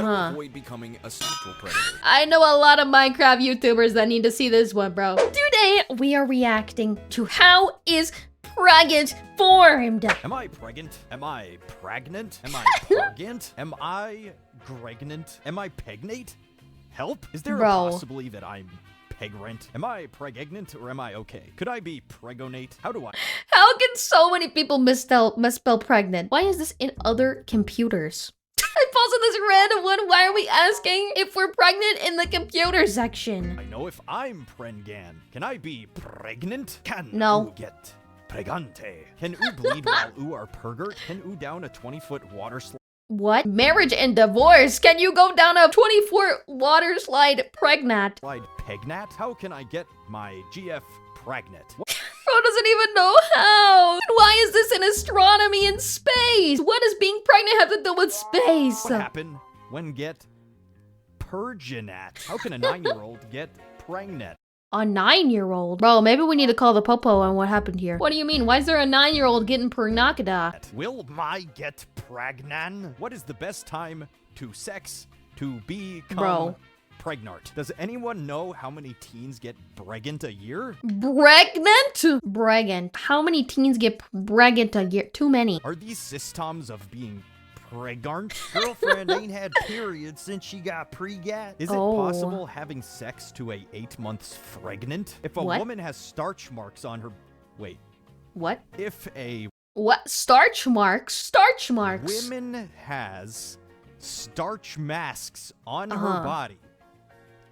How to avoid becoming a sexual predator. I know a lot of Minecraft YouTubers that need to see this one, bro. Today, we are reacting to how is prangant formed. Am I pregnant? Am I pragnant? Am I prangant? Am I pregnant? Am I pregnate? Help? Is there a possibility that I'm pregnant? Am I pregnant or am I okay? Could I be pregonate? How do I? How can so many people misspell pregnant? Why is this in other computers? I posted this random one. Why are we asking if we're pregnant in the computer section? I know if I'm prangant. Can I be pregnant? Can No. oo get pregante? Can oo bleed while oo are pergert? Can oo down a 20-foot water slide? What? Marriage and divorce? Can you go down a 24 water slide pregnant? Pegnat? How can I get my GF pregnant? Bro doesn't even know how. Why is this in astronomy and space? What does being pregnant have to do with space? What happened when get perginat? How can a 9-year-old get pregnant? A 9-year-old? Bro, maybe we need to call the popo on what happened here. What do you mean? Why is there a 9-year-old getting pregnacada? Will my get pregnant? What is the best time to sex to become pregnant? Does anyone know how many teens get pregnant a year? Pregnant? Pregnant. How many teens get pregnant a year? Too many. Are these systems of being pregnant? Girlfriend ain't had periods since she got pregat. Is it possible having sex to a 8 months pregnant? If a woman has starch marks on her... Wait. What? If a... What? Starch marks? Starch marks? Woman has starch masks on her body.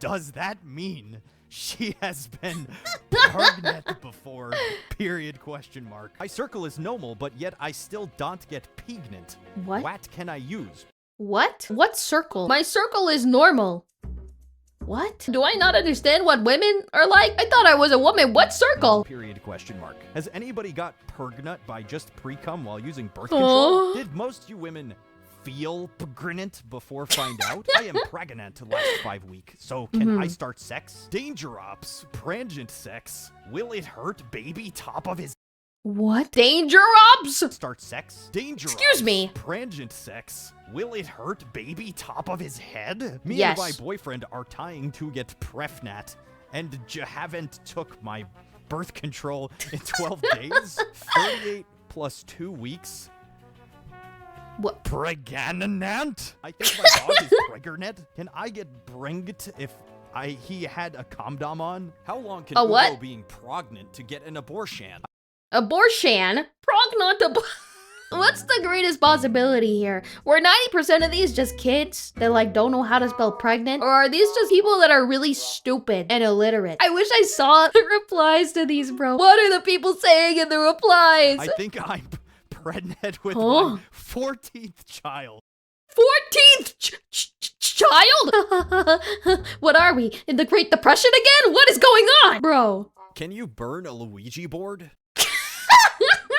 Does that mean she has been pregnant before? Period, question mark. My circle is normal, but yet I still don't get pregnant. What? What can I use? What? What circle? My circle is normal. What? Do I not understand what women are like? I thought I was a woman. What circle? Period, question mark. Has anybody got pregnant by just pre-cum while using birth control? Did most you women feel pregnant before find out? I am pregnant last 5 weeks, so can I start sex? Danger ops, prangent sex. Will it hurt baby top of his... What? Danger ops? Start sex? Danger Excuse ops, me. Prangent sex. Will it hurt baby top of his head? Me Yes. and my boyfriend are tying to get prefnat and haven't took my birth control in 12 days. 38 plus 2 weeks. What? Pregnant? I think my dog is pregnant. Can I get bringed if he had a condom on? How long can what? Ugo being pregnant to get an abortion? Abortion? Pregnant What's the greatest possibility here? Were 90% of these just kids that like don't know how to spell pregnant? Or are these just people that are really stupid and illiterate? I wish I saw the replies to these, bro. What are the people saying in the replies? I think I'm pregnant with my 14th child. 14th child? What are we? In the Great Depression again? What is going on? Bro. Can you burn a Ouija board?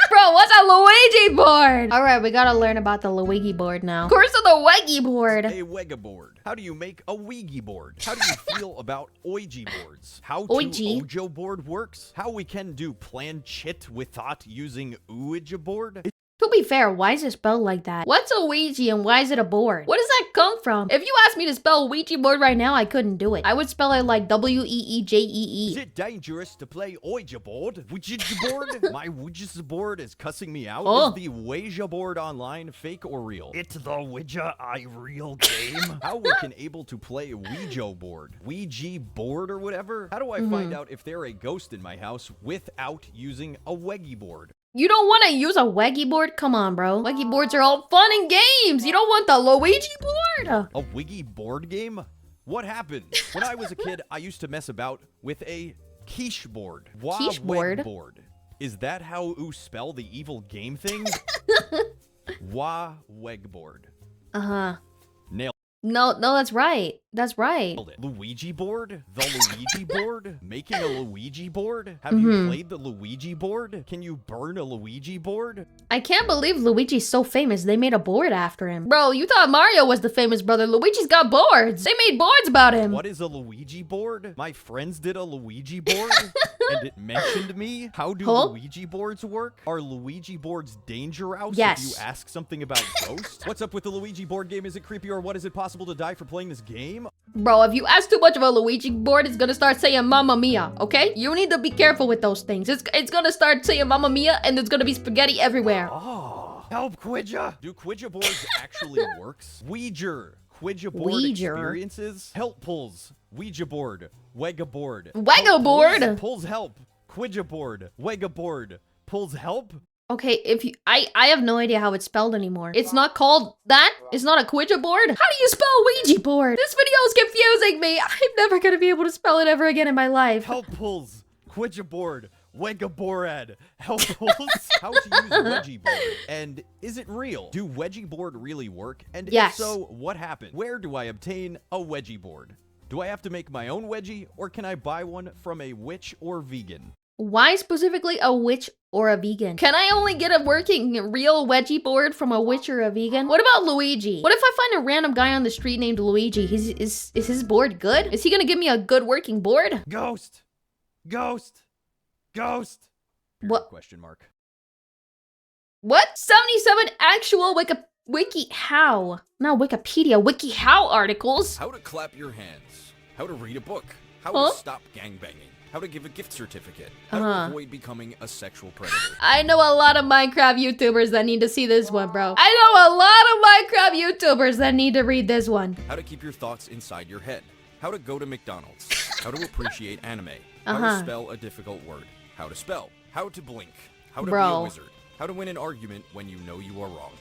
Bro, what's a Luigi board? All right, we gotta learn about the Luigi board now. Of course, the Ouija board. A Ouija board. How do you make a Ouija board? How do you feel about Ouija boards? How Ouija? Ojo board works? How we can do planchit without using Ouija board? To be fair, why is it spelled like that? What's a Ouija and why is it a board? Where does that come from? If you asked me to spell Ouija board right now, I couldn't do it. I would spell it like W-E-E-J-E-E. Is it dangerous to play Ouija board? Ouija board? My Ouija board is cussing me out. Is the Ouija board online fake or real? It's the Ouija real game. How we can able to play Ouija board? Ouija board or whatever? How do I find out if they're a ghost in my house without using a Ouija board? You don't want to use a Ouija board? Come on, bro. Ouija boards are all fun and games. You don't want the Luigi board? A Ouija board game? What happened? When I was a kid, I used to mess about with a quiche board. Quiche board? Is that how you spell the evil game thing? Weg board. Uh-huh. Nailed. No, that's right. That's right. Luigi board? The Luigi board? Making a Luigi board? Have you played the Luigi board? Can you burn a Luigi board? I can't believe Luigi's so famous. They made a board after him. Bro, you thought Mario was the famous brother. Luigi's got boards. They made boards about him. What is a Luigi board? My friends did a Luigi board and it mentioned me. How do Luigi boards work? Are Luigi boards dangerous if you ask something about ghosts? What's up with the Luigi board game? Is it creepy or what? Is it possible to die for playing this game? Bro, if you ask too much of a Luigi board, it's gonna start saying Mamma Mia, okay? You need to be careful with those things. It's gonna start saying Mamma Mia and there's gonna be spaghetti everywhere. Oh, help Ouija. Do Ouija boards actually works? Ouija board experiences? Help pulls. Ouija board. Wega board. Wega board? Pulls help. Ouija board. Wega board. Pulls help? Okay, I have no idea how it's spelled anymore. It's not called that? It's not a Ouija board? How do you spell Ouija board? This video is confusing me. I'm never gonna be able to spell it ever again in my life. Help pulls. Ouija board. Wega board. Help pulls. How to use Ouija board. And is it real? Do Ouija board really work? And if so, what happened? Where do I obtain a Ouija board? Do I have to make my own Ouija or can I buy one from a witch or vegan? Why specifically a witch or a vegan? Can I only get a working real Ouija board from a witch or a vegan? What about Luigi? What if I find a random guy on the street named Luigi? Is his board good? Is he gonna give me a good working board? Ghost. Ghost. Ghost. What? Question mark. What? 77 actual WikiHow. Not Wikipedia, WikiHow articles. How to clap your hands. How to read a book. How to stop gangbanging. How to give a gift certificate. How to avoid becoming a sexual predator. I know a lot of Minecraft YouTubers that need to see this one, bro. I know a lot of Minecraft YouTubers that need to read this one. How to keep your thoughts inside your head. How to go to McDonald's. How to appreciate anime. How to spell a difficult word. How to spell. How to blink. How to be a wizard. How to win an argument when you know you are wrong.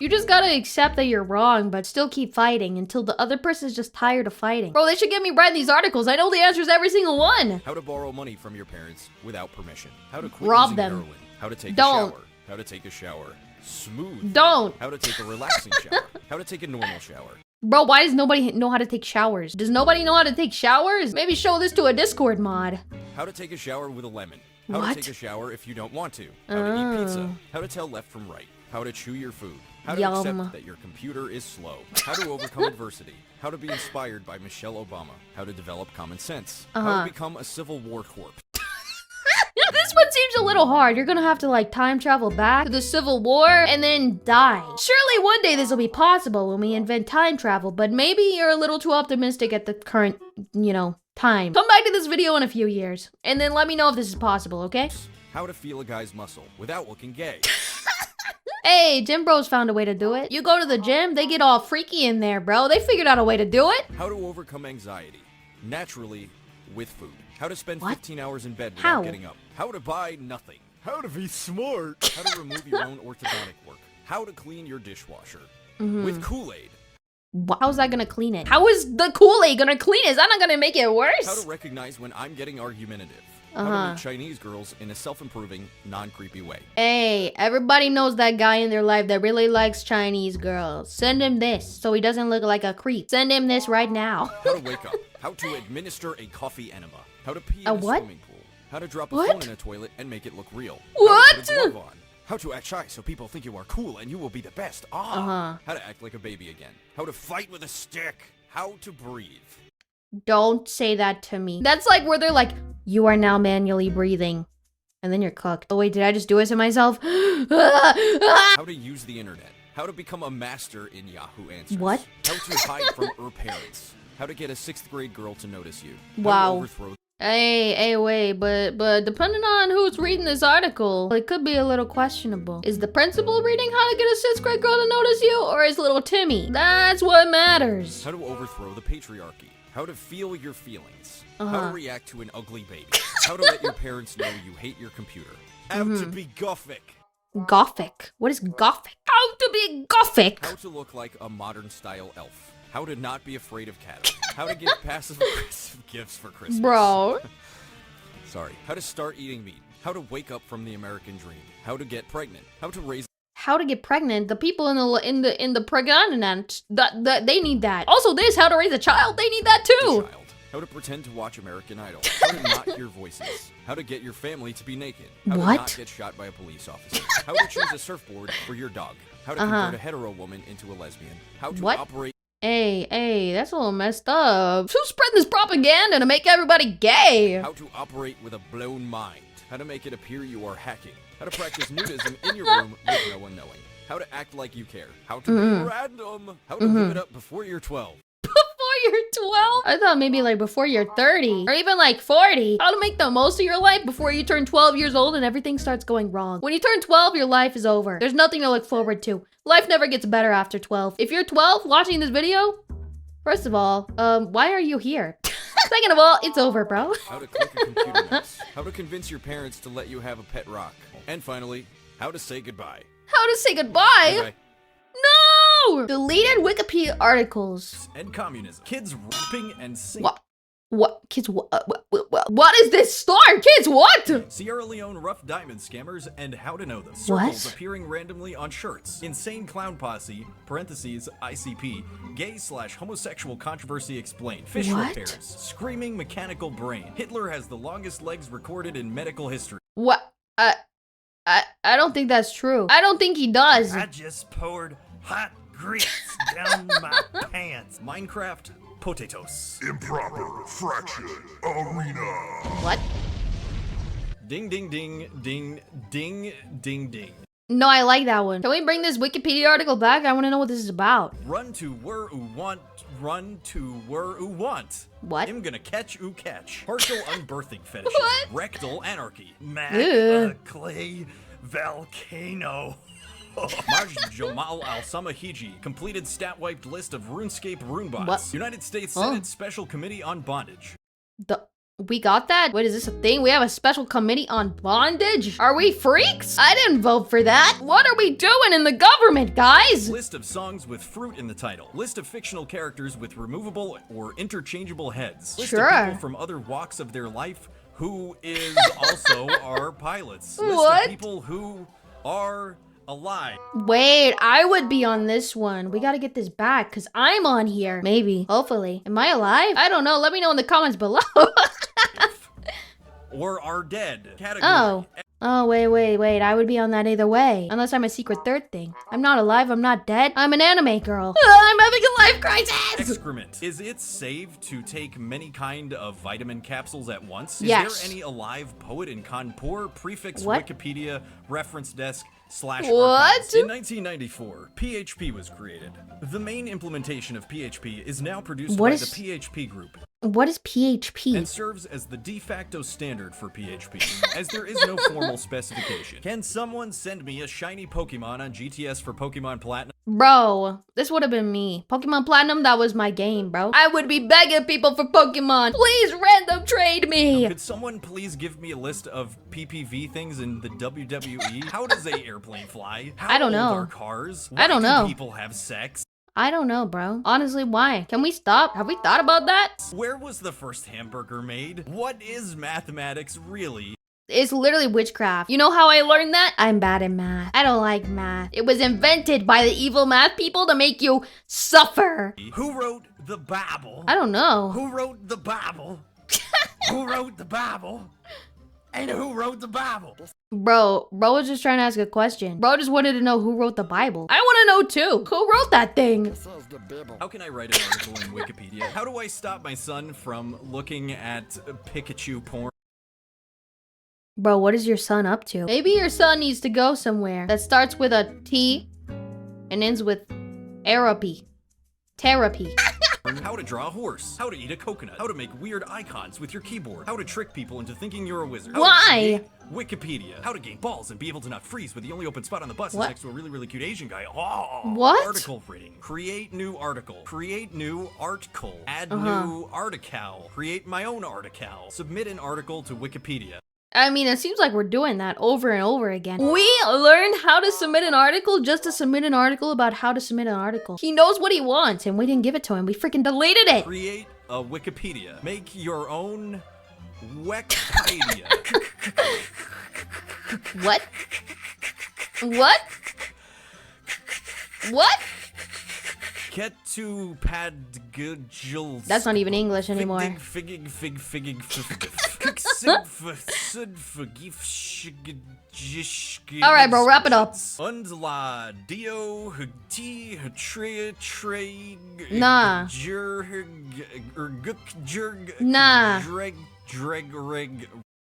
You just gotta accept that you're wrong, but still keep fighting until the other person's just tired of fighting. Bro, they should get me writing these articles. I know the answers to every single one. How to borrow money from your parents without permission. How to quit Rob using them. heroin. How to take a shower. How to take a shower smooth. Don't. How to take a relaxing shower. How to take a normal shower. Bro, why does nobody know how to take showers? Does nobody know how to take showers? Maybe show this to a Discord mod. How to take a shower with a lemon. How to take a shower if you don't want to. How to eat pizza. How to tell left from right. How to chew your food. How to accept that your computer is slow. How to overcome adversity. How to be inspired by Michelle Obama. How to develop common sense. How to become a Civil War corpse. This one seems a little hard. You're gonna have to like time travel back to the Civil War and then die. Surely one day this will be possible when we invent time travel, but maybe you're a little too optimistic at the current, time. Come back to this video in a few years and then let me know if this is possible, okay? How to feel a guy's muscle without looking gay. Hey, gym bros found a way to do it. You go to the gym, they get all freaky in there, bro. They figured out a way to do it. How to overcome anxiety naturally with food. How to spend 15 hours in bed without getting up. How to buy nothing. How to be smart. How to remove your own orthodontic work. How to clean your dishwasher with Kool-Aid. How's that gonna clean it? How is the Kool-Aid gonna clean it? Is that not gonna make it worse? How to recognize when I'm getting argumentative. How to meet Chinese girls in a self-improving, non-creepy way. Hey, everybody knows that guy in their life that really likes Chinese girls. Send him this so he doesn't look like a creep. Send him this right now. How to wake up. How to administer a coffee enema. How to pee in a swimming pool. How to drop a phone in a toilet and make it look real. What? How to put a glove on. How to act shy so people think you are cool and you will be the best. How to act like a baby again. How to fight with a stick. How to breathe. Don't say that to me. That's like where they're like, you are now manually breathing. And then you're cooked. Oh wait, did I just do it to myself? How to use the internet. How to become a master in Yahoo Answers. What? How to hide from her parents. How to get a 6th grade girl to notice you. How Wow. to overthrow. Hey, wait, but depending on who's reading this article, it could be a little questionable. Is the principal reading how to get a 6th grade girl to notice you, or is little Timmy? That's what matters. How to overthrow the patriarchy. How to feel your feelings. How to react to an ugly baby. How to let your parents know you hate your computer. How to be gothic. Gothic? What is gothic? How to be gothic? How to look like a modern style elf. How to not be afraid of cats. How to give passive-aggressive gifts for Christmas. Bro. Sorry. How to start eating meat. How to wake up from the American dream. How to get pregnant. How to raise... how to get pregnant. The people in the pregnant, they need that. Also, this how to raise a child. They need that too. How to pretend to watch American Idol. How to not hear voices. How to get your family to be naked. How to not get shot by a police officer. How to choose a surfboard for your dog. How to convert a hetero woman into a lesbian. How to operate. Hey, that's a little messed up. Who's spreading this propaganda to make everybody gay? How to operate with a blown mind. How to make it appear you are hacking. How to practice nudism in your room with no one knowing. How to act like you care. How to be random. How to live it up before you're 12. Before you're 12? I thought maybe like before you're 30 or even like 40. How to make the most of your life before you turn 12 years old and everything starts going wrong. When you turn 12, your life is over. There's nothing to look forward to. Life never gets better after 12. If you're 12 watching this video, first of all, why are you here? Second of all, it's over, bro. How to click a computer mouse. How to convince your parents to let you have a pet rock. And finally, how to say goodbye. How to say goodbye? Bye-bye. No! Deleted Wikipedia articles. And communism. Kids rapping and singing. What? Kids, what is this star? Kids, what? Sierra Leone rough diamond scammers and how to know them. Circles appearing randomly on shirts. Insane clown posse, parentheses, ICP. Gay/homosexual controversy explained. Fish repairs. Screaming mechanical brain. Hitler has the longest legs recorded in medical history. What? I don't think that's true. I don't think he does. I just poured hot grits down my pants. Minecraft potatoes. Improper fraction arena. What? Ding ding ding ding ding ding ding. No, I like that one. Can we bring this Wikipedia article back? I want to know what this is about. Run to where oo want. Run to where oo want. What? I'm gonna catch oo catch. Partial unbirthing fetishes. What? Rectal anarchy. Clay volcano. Maj Jamal al-Samahiji completed stat-wiped list of RuneScape runebots. What? United States Senate Special Committee on Bondage. We got that? Wait, is this a thing? We have a special committee on bondage? Are we freaks? I didn't vote for that. What are we doing in the government, guys? List of songs with fruit in the title. List of fictional characters with removable or interchangeable heads. List of people from other walks of their life who is also our pilots. List of people who are alive. Wait, I would be on this one. We gotta get this back because I'm on here. Maybe. Hopefully. Am I alive? I don't know. Let me know in the comments below. Or are dead. Category. Oh, wait. I would be on that either way. Unless I'm a secret third thing. I'm not alive. I'm not dead. I'm an anime girl. I'm having a life crisis. Excrement. Is it safe to take many kind of vitamin capsules at once? Yes. Is there any alive poet in Kanpur? Prefix What? Wikipedia, reference desk, / What? archives. In 1994, PHP was created. The main implementation of PHP is now produced by the PHP group. What is PHP? And serves as the de facto standard for PHP, as there is no formal specification. Can someone send me a shiny Pokemon on GTS for Pokemon Platinum? Bro, this would have been me. Pokemon Platinum, that was my game, bro. I would be begging people for Pokemon. Please random trade me. Could someone please give me a list of PPV things in the WWE? How does a airplane fly? How I don't know. old are cars? I don't know. Do people have sex? I don't know, bro. Honestly, why? Can we stop? Have we thought about that? Where was the first hamburger made? What is mathematics really? It's literally witchcraft. You know how I learned that? I'm bad at math. I don't like math. It was invented by the evil math people to make you suffer. Who wrote the Bible? I don't know. Who wrote the Bible? Who wrote the Bible? And who wrote the Bible? Bro was just trying to ask a question. Bro just wanted to know who wrote the Bible. I want to know too. Who wrote that thing? How can I write an article in Wikipedia? How do I stop my son from looking at Pikachu porn? Bro, what is your son up to? Maybe your son needs to go somewhere that starts with a T and ends with therapy. How to draw a horse. How to eat a coconut. How to make weird icons with your keyboard. How to trick people into thinking you're a wizard. Why? Wikipedia. How to gain balls and be able to not freeze with the only open spot on the bus is next to a really cute Asian guy. Oh. What? Article reading. Create new article. Create new article. Add new article. Create my own article. Submit an article to Wikipedia. I mean, it seems like we're doing that over and over again. We learned how to submit an article just to submit an article about how to submit an article. He knows what he wants, and we didn't give it to him. We freaking deleted it. Create a Wikipedia. Make your own Wikipedia. What? What? What? Ketu padgujul. That's not even English anymore. All right, bro, wrap it up. Undla dio hugti hatria treg. Nah. Nah. Dreg.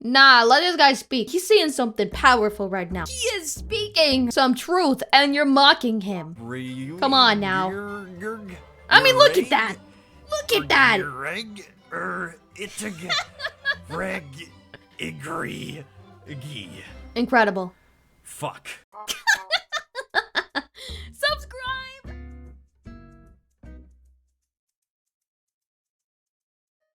Nah, let this guy speak. He's saying something powerful right now. He is speaking some truth, and you're mocking him. Come on now. I mean, look at that. Look at that. Incredible. Fuck.